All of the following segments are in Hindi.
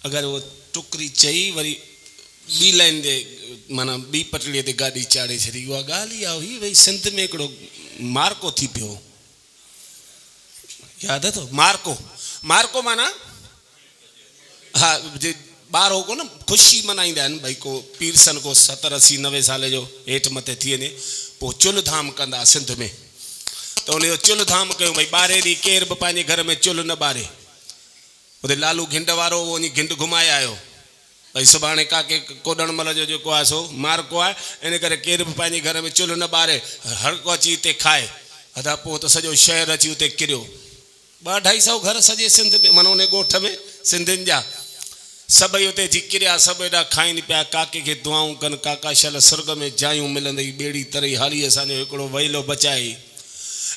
अगर वो टुकरी चई वरी बी लाइन दे माना बी पटड़ीअ ते गाड़ी चाड़े छॾी उहा ॻाल्हि इहा हुई भई सिंध में हिकिड़ो मार्को थी पियो यादि अथव मार्को मार्को माना हाँ जे ॿार हो को न ख़ुशी मनाईंदा आहिनि भई को पीरसन को 70-80 90 साल जो हेठि मथे थी वञे पोइ चुल्ह धाम कंदा सिंध में त उनजो चुल्ह धाम कयूं भई ॿारहें ॾींहुं केर बि पंहिंजे घर में चुल्ह न ॿारे उते लालू घिंड वारो उहो वञी घिंड घुमाए आयो भई सुभाणे काके कोॾण महिल जो जेको आहे सो मार्को आहे इन करे केर बि पंहिंजे घर में चुल्ह न ॿारे हर को अची हिते खाए अदा पोइ त सॼो शहर अची उते किरियो 200-250 घर सॼे सिंध में माना उन ॻोठ में सिंधियुनि जा सभई उते अची किरिया सभु एॾा खाइनि पिया काके खे दुआऊं कनि काका शल सुर्ग में जायूं मिलंदई ॿेड़ी तरई हाली असांजो हिकिड़ो वहिलो बचाई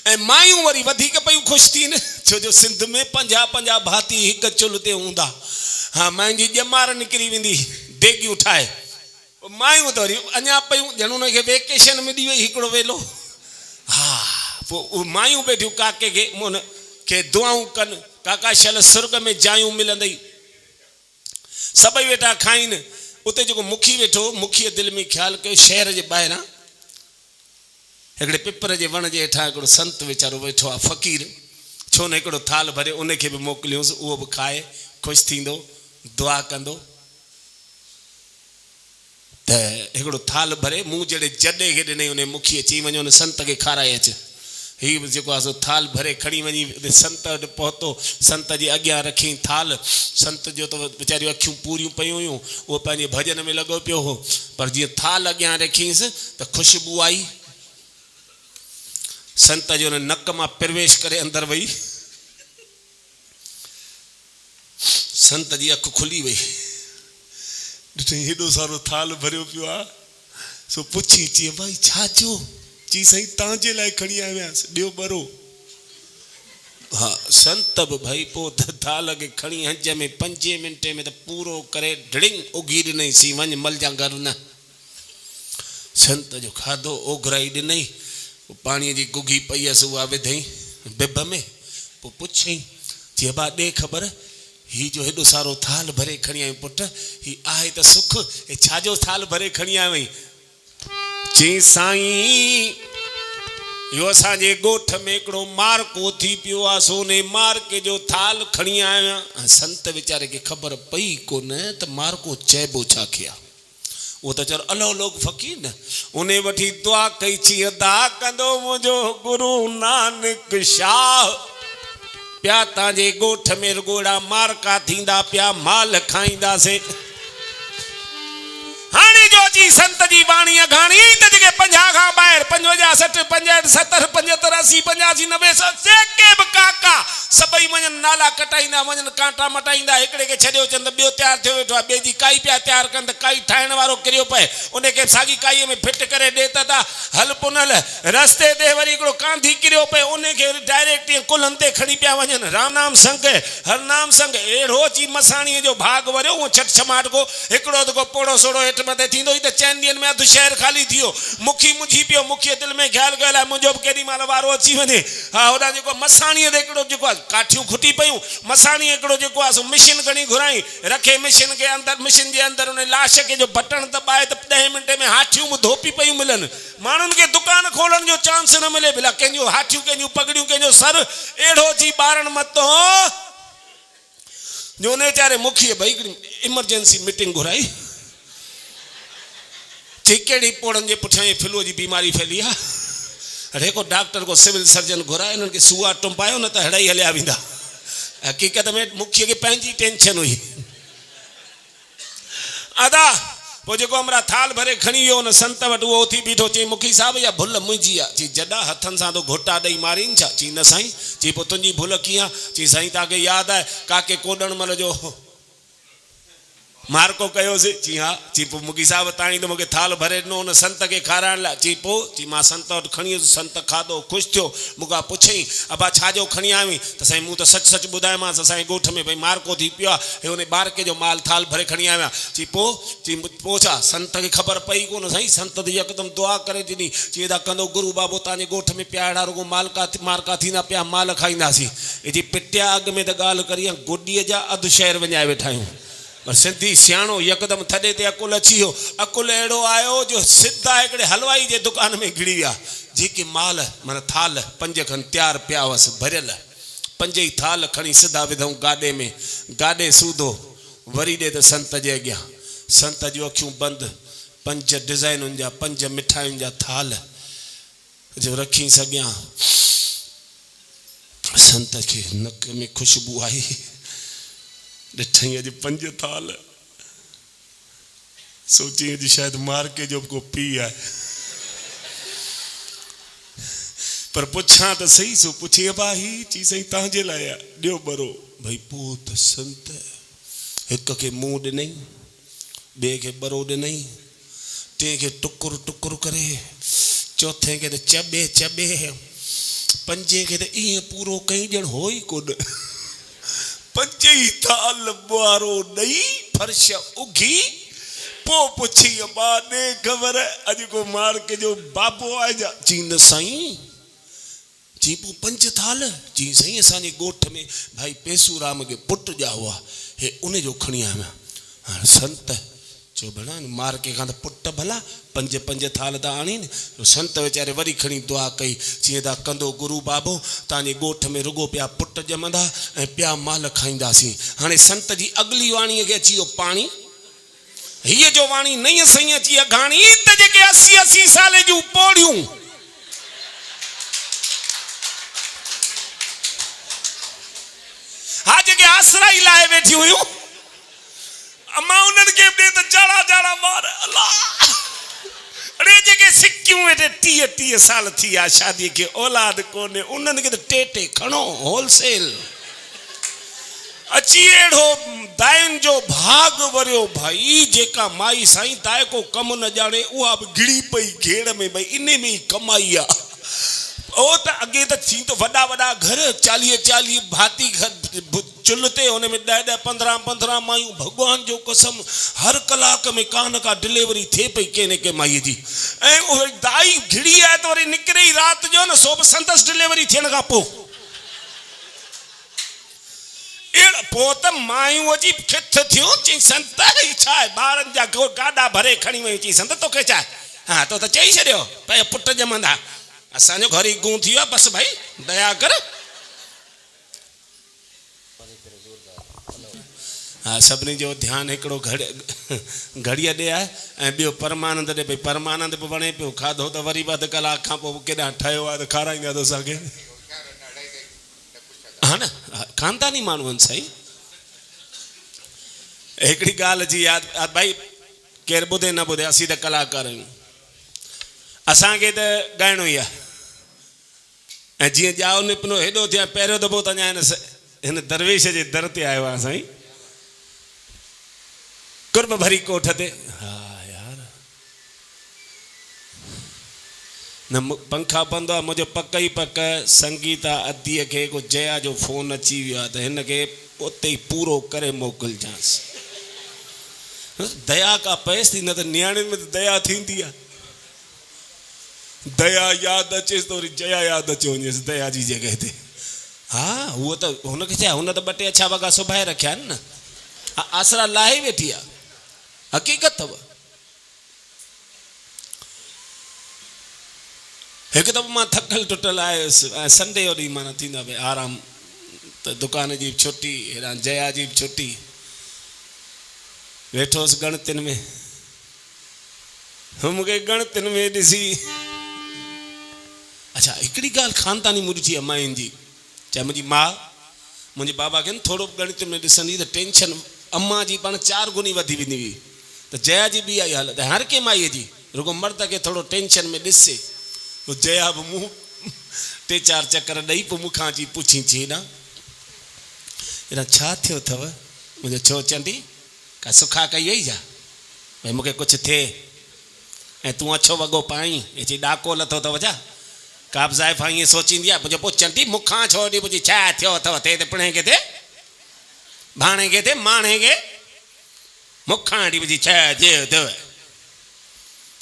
ऐं मायूं वरी वधीक पयूं ख़ुशि थी न छो जो सिंध में 50-50 भाती हिकु चुल्ह ते हूंदा हाँ मायुनि जी ॼमार निकिरी वेंदी देगियूं ठाहे मायूं त वरी अञा पयूं ॼण उनखे वेकेशन में ॾी वई हिकिड़ो वेलो हा पोइ मायूं वेठियूं काके खे मुन खे दुआऊं कनि काका शल सुर्ग में जायूं मिलंदई सभई वेठा खाइनि उते जेको मुखी वेठो मुखीअ दिलि में ख़्यालु कयो शहर जे ॿाहिरां हिकिड़े पिपर जे वण जे हेठां हिकिड़ो संत वीचारो वेठो आहे फ़क़ीर छो न हिकिड़ो थाल भरे उनखे बि मोकिलियोसि उहो बि खाए ख़ुशि थींदो दुआ कंदो त हिकिड़ो थाल भरे मूं जहिड़े जॾे खे ॾिनई उन मुखी अची वञो न संत खे खाराए अच हीअ बि जेको आहे सो थाल भरे खणी वञी संत वटि पहुतो संत जे अॻियां रखी थाल संत जो त वीचारियूं अखियूं पूरियूं पयूं हुयूं उहो पंहिंजे भॼन में लॻो पियो हो पर जीअं थाल अॻियां रखीसि त ख़ुशबू आई संत जो हुन नक मां प्रवेश करे अंदरि वई संत जी अखि खुली वई ॾिठई हेॾो सारो थाल भरियो पियो आहे सो पुछी चई भाई छा थियो चई साईं तव्हांजे लाइ खणी आयो आहियां ॾियो ॿरो हा संत बि भाई पोइ त थाल खे खणी हंज में 5 मिंटे में त पूरो करे ढिड़िंग उगी ॾिनई सी वञ मल जा घर न संत जो खाधो ओघराई ॾिनई पाणीअ जी गुगी पई हुअसि उहा विधई बिब में पोइ पुछई चई बा ॾे ख़बर ही जो हेॾो सारो थाल भरे खणी आहीं पुट ही आहे त सुख हे छाजो थाल भरे खणी आयो आहीं चई साईं इहो असांजे ॻोठ में हिकिड़ो मार्को थी पियो आहे सोने मार्के जो थाल खणी आयो आहियां संत वीचारे खे ख़बर पई कोन त मार्को चइबो छा खे आहे वो तो चल अलो लोग फकीर न उन्हें वठी दुआ कई छी अदा कंदो मुझो गुरु नानक शाह प्या ताजे गोठ में रुगोड़ा मारका थींदा प्या माल खाईंदा से हानी जो जी संत जी बाणी घाणी त जेके 50 खां ॿाहिरि 55 60 65 70 75 80 85 90 सेके बि काका सभई वञनि नाला कटाईंदा वञनि कांटा मटाईंदा हिकिड़े खे छॾियो चंद ॿियो तयारु थियो वेठो आहे ॿिए जी काई पिया तयारु कनि त काई ठाहिण वारो किरियो पए उनखे साॻी काईअ में फिट करे ॾे त था हल पुनल रस्ते ते वरी हिकिड़ो कांधी किरियो पए उनखे डायरेक्ट कुलनि ते खणी पिया वञनि राम नाम संग हर नाम संग अहिड़ो अची मसाणीअ जो भाग वरियो उहो छट छमाट को हिकिड़ो दफ़ो पोड़ो सोड़ो हेठि मथे थींदो ई त 4 ॾींहंनि में अधु शहर ख़ाली थी वियो मुखी मुंझी पियो मुखीअ दिलि में ख़्यालु कयो आहे मुंहिंजो बि केॾी महिल वारो अची वञे हा होॾां जेको मसाणीअ ते हिकिड़ो जेको आहे काठियूं खुटी पयूं मसाणी हिकिड़ो जेको आहे सो मिशिन खणी घुराई रखे मिशिन खे अंदरि मिशिन जे अंदरि उन लाश खे जो बटण दॿाए त 10 मिंटे में हाठियूं बि धोपी पयूं मिलनि माण्हुनि खे दुकान खोलण जो चांस न मिले भला कंहिंजूं हाठियूं कंहिंजूं पगड़ियूं कंहिंजो सर अहिड़ो अची ॿारनि मथो जो उन वीचारे मुखीअ भई इमरजेंसी मीटिंग घुराई कहिड़ी पोड़नि जे पुठियां फ्लू जी बीमारी फैली आहे अरे को डॉक्टर को सिविल सर्जन घुराए उन्हनि खे सुआ टुंपायो न त हड़ाई हलिया वेंदा हक़ीक़त में मुखीअ खे पंहिंजी टेंशन हुई अदा पोइ जेको हमरा थाल भरे खणी वियो हुन संत वटि उहो उथी बीठो चई मुखी साहिब या भुल मुंहिंजी आहे चई जॾा हथनि सां तो घोटा ॾेई मारीनि छा चई न साईं चई पोइ तुंहिंजी भुल कीअं चई साईं तव्हांखे यादि आहे काके कोॾण महिल जो मार्को कयोसीं चई हा चई पोइ मुखी साहिब ताणी त मूंखे थाल भरे ॾिनो हुन संत खे खाराइण लाइ चई पोइ चई मां संत वटि खणी वियुसि संत खाधो ख़ुशि थियो मूंखां पुछई अबा छाजो खणी आहीं त साईं मूं त सच सच ॿुधायोमांसि असांजे ॻोठ में भई मार्को थी पियो आहे हे हुन बारके जो माल थाल भरे खणी आया चई पोइ छा संत खे ख़बर पई कोन साईं संत जी यकदमि दुआ करे ॾिनी चई हेॾा कंदो गुरू बाबो तव्हांजे ॻोठ में पिया अहिड़ा रुगो मारका थींदा पिया माल खाईंदासीं जी पिटिया अॻ में त ॻाल्हि करी गुॾीअ जा अधु शहर विञाए वेठा आहियूं पर सिंधी सियाणो यकदम थॾे ते अकुल अची वियो। अकुल अहिड़ो आयो जो सिधा हिकिड़े हलवाई जे दुकान में घिड़ी विया। जेके माल माना थाल 5 खनि तैयार पिया हुअसि भरियल, 5 ई थाल खणी सिधा विधऊं गाॾे में। गाॾे सूधो वरी ॾे त संत जे अॻियां। संत जूं अखियूं बंदि, 5 डिज़ाइनुनि जा 5 मिठाइयुनि जा थाल जो रखी सघियां। संत खे नक में खुशबू आई, ॾिठई अॼु 5 थाल। सोची अॼु शायदि मार्के जो को पी आहे। पर पुछां त सही, सो पुछे भाई चई सही तव्हांजे लाइ आहे, ॾियो बरो। भई पोइ त संत हिक खे मुंहुं ॾिनई, ॿिए खे बरो ॾिनई, टे खे टुकुर टुकुर करे, चौथे खे त चॿे चॿे, 5 खे त ईअं पूरो कई ॼण हो ई कोन। 5 ई थाल ॿुआरो ॾेई फर्श उघी, पोइ पुछी अम्मा ॾे ख़बर अॼु को मार्के जो बाबो आहे छा? चई न साईं। चई पोइ 5 थाल? चई साईं असांजे ॻोठ में भाई पेसूराम खे पुटु ॼा हुआ, हे उन जो खणी आया। हाणे संत चयो भेण मार्के खां त पुटु भला 5 थाल त आणी न। संत वीचारे वरी खणी दुआ कई, चई ता कंदो गुरू बाबो, तव्हांजे ॻोठ में रुगो पिया पुट ॼमंदा ऐं पिया माल खाईंदासीं। हाणे संत जी अगली वाणीअ खे अची वियो पाणी। हीअ जो वाणी नई सही अची अघाणी त जेके 80 साल जूं पोड़ियूं हा जेके आसरा ई लाइ वेठी हुयूं, अम्मा उन्हनि खे ॾे त जाड़ा जाड़ा मार अल्लाह। अरे जेके सिक्कियूं वेठे 30 साल थी विया शादी खे, औलाद कोन्हे, उन्हनि खे त टे खणो होलसेल। अची अहिड़ो दायुनि जो भाग वरियो भाई, जेका माई साईं दाय को कमु न ॼाणे उहा बि घिड़ी पई घेड़ में, भई इन में ई कमाई आहे। ओ त अॻे त थी त वॾा वॾा घर 40 भाती घर चुल्ह ते, हुन में 10 15 मायूं। भगवान जो कसम हर कलाक में का न का डिलीवरी थिए पई के न के माईअ जी। ऐं उहे दाई घिड़ी आहे त वरी निकिरे ई राति जो न, सो बि संदसि डिलीवरी थियण खां पोइ। अहिड़ा पोइ त मायूं अची खिथ थियूं। चई संत छा आहे, ॿारनि जा गाॾा भरे खणी वयूं। चई संत तोखे छा आहे? हा तो त चई छॾियो भई पुट ॼमंदा, असांजो घर ई गूं थी वियो आहे, बसि भाई दया कर। हा सभिनी जो ध्यानु हिकिड़ो घड़ीअ ॾे आहे ऐं ॿियो परमानंद ॾे। भई परमानंद बि वणे पियो, खाधो त वरी 2 कलाक खां पोइ केॾां ठहियो आहे त खाराईंदा त असांखे। हा न खानदानी माण्हू आहिनि साईं। हिकिड़ी ॻाल्हि जी यादि भाई, केरु ॿुधे न ॿुधे असीं त कलाकार आहियूं, असांखे त ॻाइणो ई आहे। ऐं जीअं ॼाओ निपनो हेॾो थिया, पहिरियों दफ़ो त अञा हिन दरवेश जे दर ते आयो आहे साईं, कुर्ब भरी कोठ ते। हा यार न पंखा बंदि आहे, मुंहिंजो पक ई पक संगीता अदीअ खे को जया जो फोन अची वियो आहे त हिन खे उते ई पूरो करे मोकिलिजांसि। दया का पएसि थी, न त नियाणियुनि में त दया थींदी आहे। दया यादि अचेसि त वरी जया यादि अची वञेसि दया जी जॻह ते। हा उहो त हुनखे छा, हुन त 2 अछा वॻा सुभाए रखिया आहिनि न, आसरा लाहे वेठी आहे, हक़ीक़त अथव। हिकु दफ़ो मां थकल टुटल आयुसि ऐं संडे जो ॾींहुं माना थींदो आहे भई आराम, त दुकान जी बि छुटी, हेॾां जया जी बि छुटी, वेठोसि गणतियुनि में। मूंखे गणतियुनि में ॾिसी, अच्छा हिकिड़ी ॻाल्हि खानदानी मुर्जी अमाइन जी, चाहे मुंहिंजी माउ मुंहिंजे बाबा खे न थोरो गणित में ॾिसंदी त टेंशन अम्मा जी पाण 4 गुनी वधी वेंदी हुई। त जया जी बि आई हालत, हर कंहिं माईअ जी, रुगो मर्द खे थोरो टेंशन में ॾिसे। जया बि मूं 3-4 चकर ॾेई पोइ मूंखां अची पुछी, चई हेॾा छा थियो अथव? मुंहिंजो छो चंदी का सुखा कई वई छा, भई मूंखे कुझु थिए ऐं तूं अछो वॻो पाईं, चई ॾाको लथो अथव छा? का बि ज़ाइफ़ा ईअं सोचींदी आहे। मुंहिंजो पुछ चंदी मूंखां छो ॾी पुछी छा थियो अथव? थिए त पिणे खे थिए, भाणे खे थिए, माणे खे, मूंखां ॾी पुछी छा थियो अथव?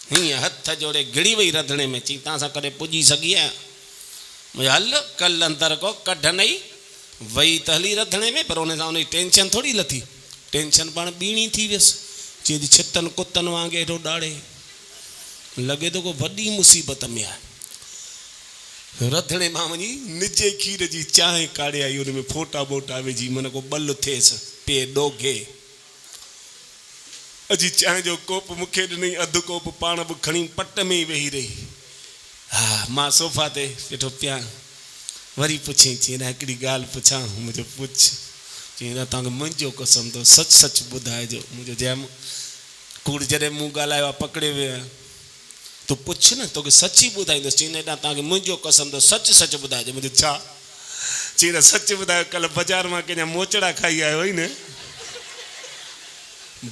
हीअं हथ जोड़े घिड़ी वई रंधिणे में। चई तव्हां सां कॾहिं पुॼी सघी आहियां? मुंहिंजो हल कल अंदरि को कढ नई वई त हली रंधिणे में, पर उन सां उनजी टेंशन थोरी लथी। टेंशन पाण बीणी थी वियसि चई छितनि कुतनि वांगुरु हेॾो ॾाड़े लॻे थो को वॾी मुसीबत में आहे रधिणे मां वञी निजे खीर जी चांहि काढ़े आई उन में फोटा बोटा विझी मन को बल थिएसि पे ॾोघे अजी चांहि जो कोप मूंखे ॾिनई अधु कोप पाण बि खणी पट में ई वेही रही हा मां सोफ़ा ते वेठो पिया वरी पुछी चई हिकिड़ी ॻाल्हि पुछां मुंहिंजो पुछ चई तव्हांखे मुंहिंजो कसम अथव सच सच ॿुधाइजो मुंहिंजो जंहिं कूड़ जॾहिं मूं ॻाल्हायो आहे पकड़े वियो तूं पुछ न तोखे सच ई ॿुधाईंदुसि चई हेॾा तव्हांखे मुंहिंजो कसम अथव सच सच ॿुधाइजो मुंहिंजो छा चई सच ॿुधायो कल्ह बाज़ारि मां कंहिंजा मोचड़ा खाई आयो हुई न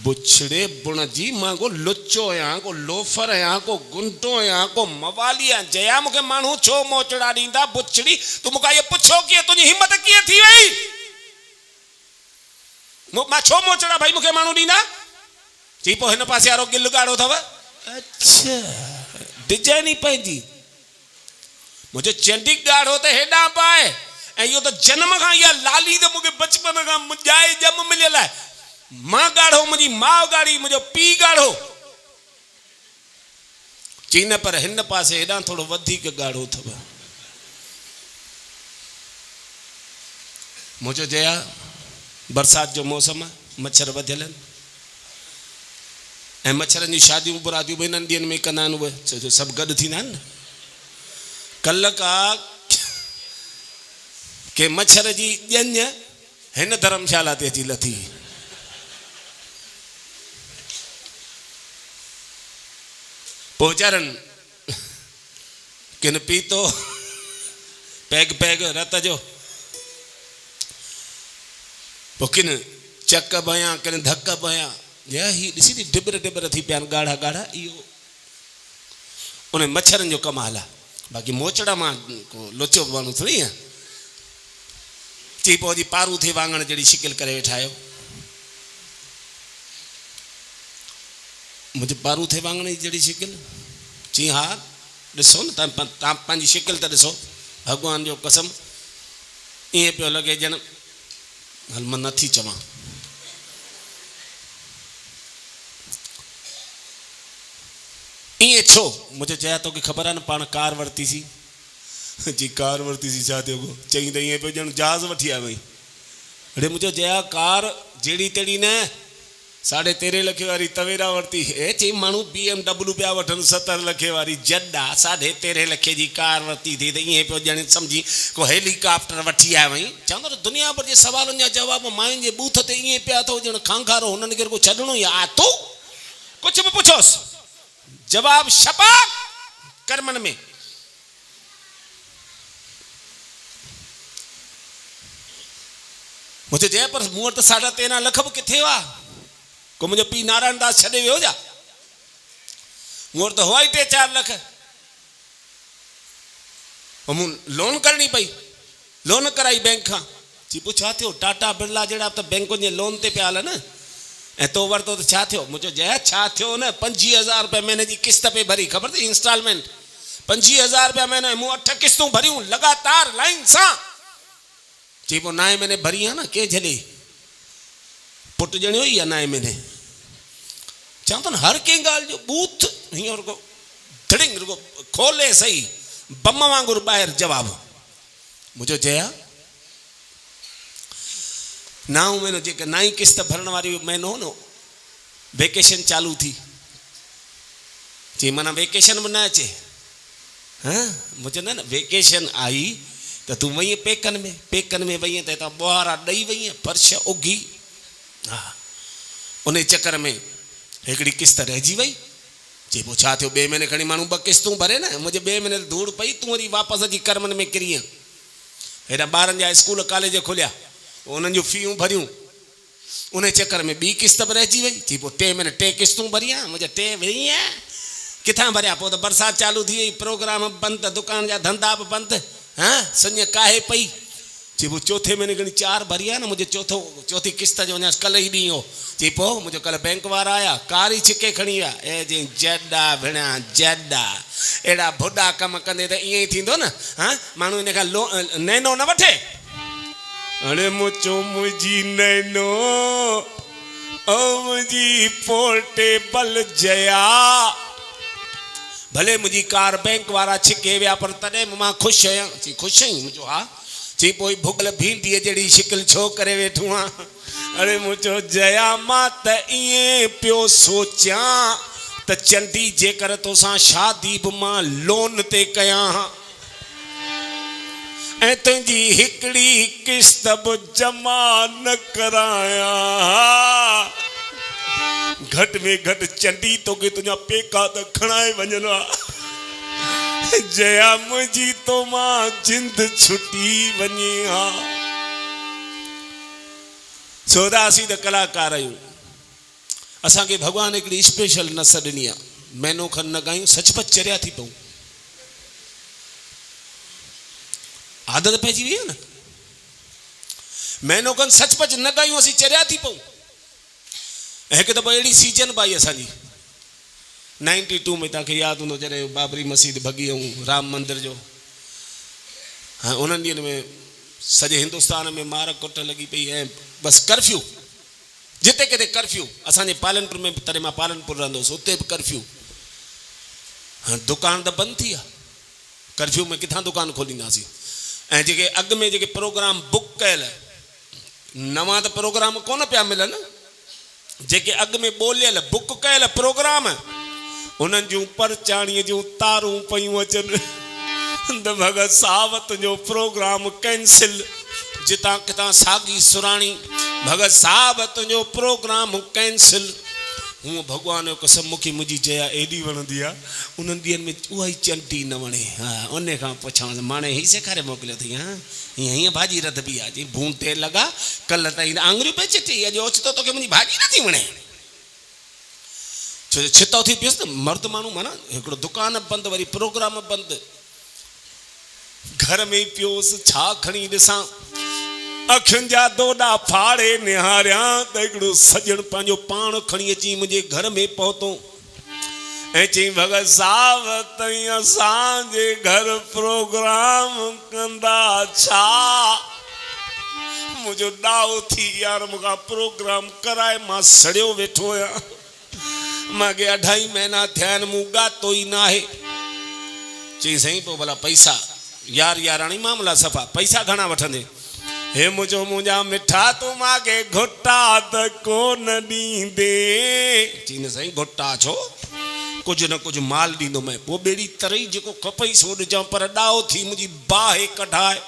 बुछड़े बुण जी मां को लुचो आहियां को लोफर आहियां को गुंडो आहियां को मवाली आहियां जया मूंखे माण्हू छो मोचड़ा ॾींदा बुछड़ी तूं मूंखां इहो पुछो कीअं तुंहिंजी हिम्मत कीअं थी वई मां छो मोचड़ा भाई मूंखे माण्हू ॾींदा चई पोइ हिन पासे वारो गिल ॻाढ़ो अथव अच्छा डिजाइन ई पंहिंजी मुंहिंजो चंडी ॻाढ़ो त हेॾां पाए ऐं इहो त जनम खां इहा लाली त मूंखे बचपन खां ॼाए ॼम मिलियल आहे मां ॻाढ़ो मुंहिंजी माउ ॻाढ़ी मुंहिंजो पीउ ॻाढ़ो चई न पर हिन पासे हेॾां थोरो वधीक ॻाढ़ो अथव मुंहिंजो जया बरसाति जो मौसम आहे मच्छर वधियल आहिनि ऐं मच्छरनि जी शादियूं बुरादियूं ॿिनि ॾींहंनि में कंदा आहिनि उहे छो जो सभु गॾु थींदा आहिनि न कल्ह का के मच्छर जी ॼञ हिन धर्मशाला ते अची लथी पोइ वीचारनि किन पीतो पैग पैग रत जो पोइ किन चक बयां किन धक बयां या ही ॾिसी थी डिबर डिबर थी पिया आहिनि ॻाढ़ा ॻाढ़ा इहो उन मच्छरनि जो कमाल आहे बाक़ी मोचड़ा मां लोचो माण्हू थोरी आहे चई पोइ अॼु पारू थिए वांगण जहिड़ी शिकिल करे वेठा आहियो मुंहिंजो पारू थिए वांगण जी जहिड़ी शिकिल चई हा ॾिसो न तव्हां पंहिंजी शिकिल त ॾिसो भॻवान जो कसम ईअं पियो लॻे ॼण हल मां नथी चवां ईअं छो मुंहिंजो चया तोखे ख़बर आहे न पाण कार वरितीसीं जी कार वरितीसीं छा थियो चई त ईअं पियो ॼण जहाज़ वठी आयो वई अड़े मुंहिंजो चया कार जहिड़ी तहिड़ी न 13.5 लख वारी तवेरा वरिती चई माण्हू BMW पिया वठनि 70 लख वारी जॾा 13.5 लख जी कार वरिती थी त ईअं पियो ॼण सम्झी को हेलीकॉप्टर वठी आया वई चवंदो न दुनिया भर जे सवालनि जा जवाब मायुनि जे बूथ ते ईअं पिया अथव ॼण खांखारो हुननि खे को छॾिणो ई आहे तूं कुझु बि पुछोसि जवाब शपाक कर्मनि में मुझे जय पर मूं वटि 13.5 लख बि किथे हुआ को मुंहिंजो पीउ नारायण दास छॾे वियो छा मूं वटि त हुआ ई 3-4 लख पोइ मूं लोन करणी पई लोन कराई बैंक खां चई पोइ छा थियो टाटा बिरला जहिड़ा त बैंकुनि जे लोन ते पिया हलनि ऐं तो वरितो त छा थियो मुंहिंजो जय छा थियो न 25,000 रुपया महीने जी किस्त पे भरी ख़बर अथई इंस्टॉलमेंट 25,000 रुपया महीने मूं 8 किस्तूं भरियूं लगातार लाइन सां चई पोइ 9 महीने भरी आहे न कंहिं छॾे पुटु ॼणियो ई आहे 9 महीने चवां थो न हर कंहिं ॻाल्हि जो बूथ हीअं रुगो धड़िंग रुगो खोले सही बम वांगुरु ॿाहिरि जवाबु मुंहिंजो जया 9 महीनो जेके 9 किस्त भरण वारी महीनो न वेकेशन चालू थी चई माना वेकेशन बि न अचे हाँ मुंहिंजो न वेकेशन आई त तूं वई पेकनि में वई त हितां ॿुहारा ॾेई वई फर्श उगी हा उन चकर में हिकिड़ी किस्त रहिजी वई चई पोइ छा थियो 2 महीने खणी माण्हू 2 किस्तूं भरे न मुंहिंजे 2 महीने धूड़ पई तूं वरी वापसि अची कर्मनि में किरी हेॾा ॿारनि जा स्कूल कॉलेज खुलिया उन्हनि जूं फीयूं भरियूं उन चकर में 2 किस्त बि रहिजी वई चई पोइ 3 महीने 3 किस्तूं भरियां मुंहिंजा 3 वई किथां भरिया पोइ त बरसाति चालू थी वई प्रोग्राम बंदि दुकान जा धंधा बि बंदि हाँ संज काहे पई चई पोइ 4 महीने खणी 4 भरिया न मुंहिंजे चौथी किस्त जो वञा कल्ह ई ॾींहुं हो चई पोइ मुंहिंजो कल्ह बैंक वारा आया कार ई छिके खणी विया ए जी जॾा भेणा जॾा अहिड़ा बुढा कम कंदे त ईअं ई थींदो न हाँ माण्हू इन खां नैनो न वठे अड़े मुचो मुंहिंजी नैनो ओ मुझी पोर्टेबल जया भले मुझी कार बैंक वारा छिके विया पर तॾहिं मां ख़ुशि आहियां। चई ख़ुशि आहीं मुंहिंजो हा। चई पोइ भुगल भींडीअ जहिड़ी शिकिल छो करे वेठो आहीं। अरे मुंहिंजो जया मां त ईअं पियो सोचियां त चंडी जेकर तोसां शादी बि मां लोन ते कयां ऐं तुंहिंजी हिकिड़ी किस्त बि जमा न करायां घट में घट चंडी तोखे तुंहिंजा पेका त खणाए वञनि हा। जया मुंहिंजी तो मां जिंद छुटी वञे हा। छोदा असीं त कलाकार आहियूं। असांखे भॻवान हिकिड़ी स्पेशल नस ॾिनी आहे। महीनो खनि न ॻायूं सचपच चरिया थी पऊं। आदत पइजी वई आहे न। महीनो खनि सचपच न ॻायूं असीं चरिया थी पऊं। हिकु दफ़ो अहिड़ी सीजन पाई असांजी 92 में तव्हांखे यादि हूंदो जॾहिं बाबरी मस्जिद भॻी ऐं राम मंदिर जो। हाँ उन्हनि ॾींहंनि में सॼे हिंदुस्तान में मार कुट लॻी पई ऐं बसि कर्फ्यू जिते किथे कर्फ्यू। असांजे पालनपुर में तॾहिं मां पालनपुर रहंदो हुउसि उते बि कर्फ्यू। हाँ दुकान त बंदि थी आहे। कर्फ्यू में किथां दुकान खोलींदासीं। ऐं जेके अॻु में जेके प्रोग्राम बुक कयल नवां त प्रोग्राम कोन पिया मिलनि। जेके अॻु में ॿोलियल बुक कयल प्रोग्राम उन्हनि जूं परचाणीअ जूं तारूं पयूं अचनि त भगत साहब तुंहिंजो प्रोग्राम कैंसिल। जितां किथां साॻी सुराणी भगत साहब तुंहिंजो प्रोग्राम कैंसिल। हूअं भॻवान जो कसम मूंखे मुंहिंजी जया एॾी वणंदी आहे। उन्हनि ॾींहंनि में उहा ई चंटी न वणे। हा उन खां पुछां माणे ही सेखारे मोकिलियो अथई। हा हीअं हीअं भाॼी रधबी आहे। चई भूण तेल लॻा कल्ह ताईं आङुरियूं पई चिटी अॼु ओचितो तोखे मुंहिंजी भाॼी नथी वणे। छो छितो थी पियुसि न मर्द माण्हू माना हिकिड़ो दुकान बंदि वरी प्रोग्राम बंदि। घर में ई पियोसि छा खणी ॾिसां। अखियुनि जा दोॾा फाड़े निहारियां त हिकिड़ो सॼण पंहिंजो पाण खणी अची मुंहिंजे घर में पहुतो ऐं चई भगत साहब तई असांजे घर प्रोग्राम कंदा छा। मुंहिंजो ॾाओ थी यार मूंखां प्रोग्राम कराए मां सड़ियो वेठो आहियां। मूंखे 2.5 महीना थिया आहिनि मूं ॻातो ई न आहे। चई साईं पोइ भला पैसा यार याराणी मामला सफ़ा पैसा घणा वठंदे। हे मुंहिंजो मुंहिंजा मिठा तूं मूंखे घुटा त कोन ॾींदे। चई न साईं घुटा छो कुझु न कुझु माल ॾींदो मैं। पोइ ॿेड़ी तरई जेको खपई सो ॾिजां पर ॾाओ थी मुंहिंजी बाहि कढाए।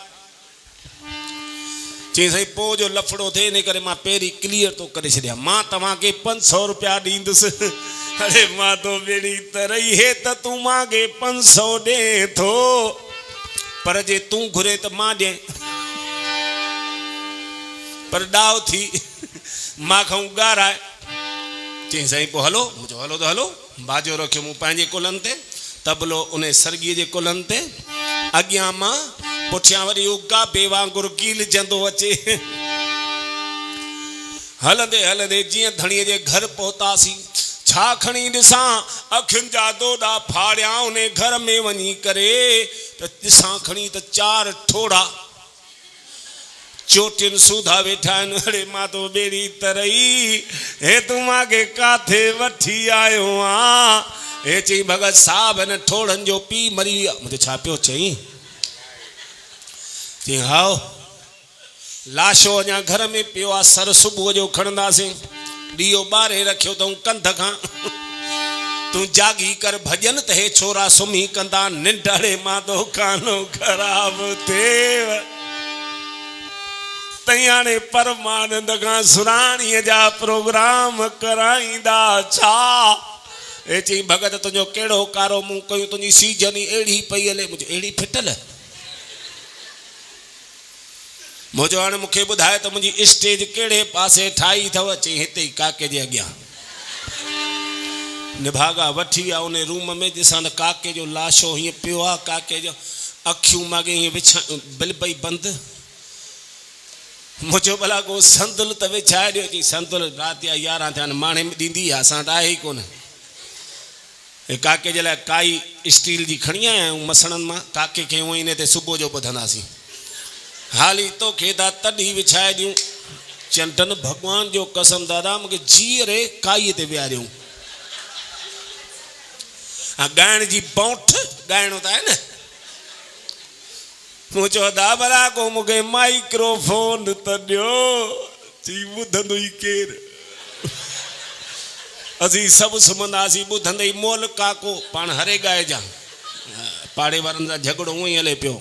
चई साईं पोइ जो लफड़ो थिए इन करे मां पहिरीं क्लियर थो करे छॾियां मां तव्हांखे 500 रुपया ॾींदुसि। अरे मां तो ॿेड़ी तरई हे त तूं मूंखे 500 ॾे थो पर जे तूं घुरे त मां ॾियां। पर ॾाओ थी मां खां ॻाराए। चई साईं पोइ हलो। मुंहिंजो हलो त हलो। बाजो रखियो मूं पंहिंजे कुलनि ते तबलो उन सरगीअ जे कुलनि ते अॻियां मां पुठियां वरी उगा बे वांगुरु कील जंदो अचे। हलंदे हलंदे जीअं धणीअ जे घर पहुतासीं छा खणी ॾिसां। अखियुनि जा दोॾा फाड़िया उन घर में वञी करे त ॾिसां खणी त 4 ठोड़ा चोटियुनि सूधा वेठा आहिनि। अरे मां तो ॿेड़ी तरई हे तूं मूंखे काथे वठी आयो आ। हे चई भगत साहब हिन ठोड़नि जो पी मरी वियो। मुंहिंजो छा पियो चई। चई हाओ लाशो अञा घर में पियो आहे। सर सुबुह जो खणंदासीं ॾीओ ॿारे रखियो अथऊं कंध खां। तूं जागी कर भॼन त हे छोरा सुम्ही कंदा निंड। अड़े मां तो कानो ख़राब थिए तई हाणे परमानंद खां सुराणीअ जा प्रोग्राम कराईंदा छा। हे चई भगत तुंहिंजो कहिड़ो कारो मूं कयूं तुंहिंजी सीजन ई अहिड़ी पई हले। मुंहिंजो अहिड़ी फिटल। मुंहिंजो हाणे मूंखे ॿुधाए त मुंहिंजी स्टेज कहिड़े पासे ठाही अथव। चई हिते ई काके जे अॻियां निभागा वठी विया उन रूम में ॾिसां त काके जो लाशो हीअं पियो आहे। काके जो अखियूं माॻे हीअं विछा बिलबई बंदि। मुंहिंजो भला को संदुल त विछाए ॾियो। चई संदुल राति जा 11 थिया आहिनि माणे में ॾींदी आहे असां त आहे ई कोन। हे काके जे लाइ काई स्टील जी खणी आया आहियूं मसणनि मां। काके खे हूअं ई न ते सुबुह जो ॿुधंदासीं हाली तोखे त तॾहिं विछाए ॾियूं। चंटन भगवान जो कसम दादा मूंखे जी रे काई ते विहारियूं ॻाइण जी पौठ ॻाइणो त आहे न मूं चयो दा भला को मूंखे माइक्रोफोन त ॾियो जी ॿुधंदो ई केरु असीं सभु सुम्हंदासीं ॿुधंदे ई मोल काको पाण हरे ॻाइजां पाड़े वारनि सां झगड़ो उअं ई हले पियो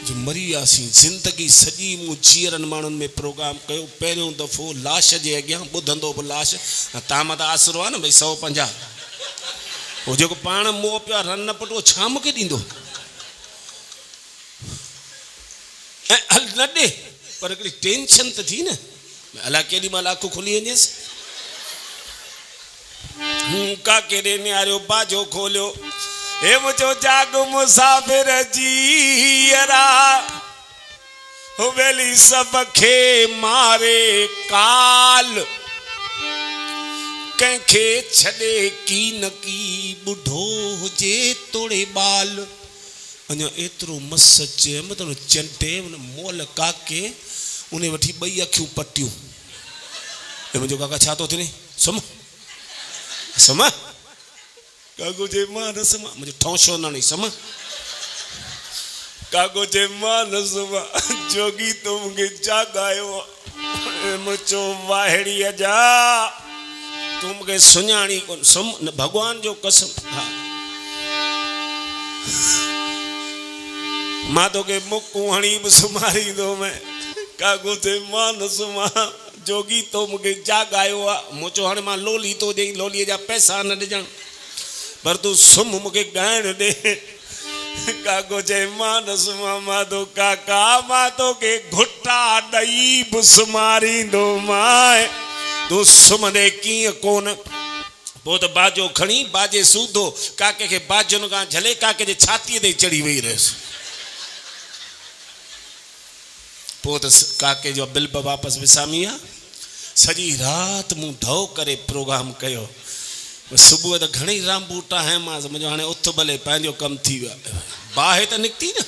जो मरी वियासीं ज़िंदगी सॼी मूं जीअरनि माण्हुनि में प्रोग्राम कयो पहिरियों दफ़ो लाश जे अॻियां ॿुधंदो बि लाश तव्हां मथां आसिरो आहे न भई 150 उहो जेको पाण मोह पियो आहे रन पटो छा मूंखे ॾींदो ऐं हल न ॾे पर हिकिड़ी टेंशन त थी न अलाए केॾी महिल अखि खुली वञेसि काके ॾे निहारियो बाजो खोलियो हे मुंहिंजो जाग मुसाफ़िर जीअरा हो वेली सभ खे मारे काल कंहिंखे छॾे की न की ॿुढो हुजे तोड़े बाल अञा एतिरो मस चए मतिलबु चंटे उन मोल काके उन वठी 2 अखियूं पटियूं हे मुंहिंजो काका छा थो थिए सुम सुम काको जे मां न सुम्हां मुंहिंजो ठौंशो न नहीं सम काको जे मां न सुम्हां जोगी तो मूंखे जाॻायो मुंहिंजो वाहेड़ीअ जा तूं मूंखे सुञाणी कोन सुम भॻवान जो कसम हा मां तोखे मुकूं हणी बि सुम्हारींदो मैं काको जे मां न सुम्हां जोगी तो मूंखे जाॻायो आहे मूं चयो हाणे मां लोली तो ॾेई लोलीअ जा पैसा न ॾिजण पर तूं सुम मूंखे ॻाइण ॾे काको चए मां न सुम्हां मां तो काका मां तोखे घुटा ॾेई बि सुम्हारींदो मां तूं सुम्हंदे कीअं कोन पोइ त बाजो खणी बाजे सूधो काके खे बाजुनि खां झले काके जे छातीअ ते चढ़ी वेही रहियसि पोइ त काके जो बिल बि वापसि विसामी आहे सॼी राति मूं ढो करे प्रोग्राम कयो सुबुह त घणेई राम बूटा हंयमांसि मुंहिंजो हाणे उथ भले पंहिंजो कमु थी वियो आहे बाहि त निकिती न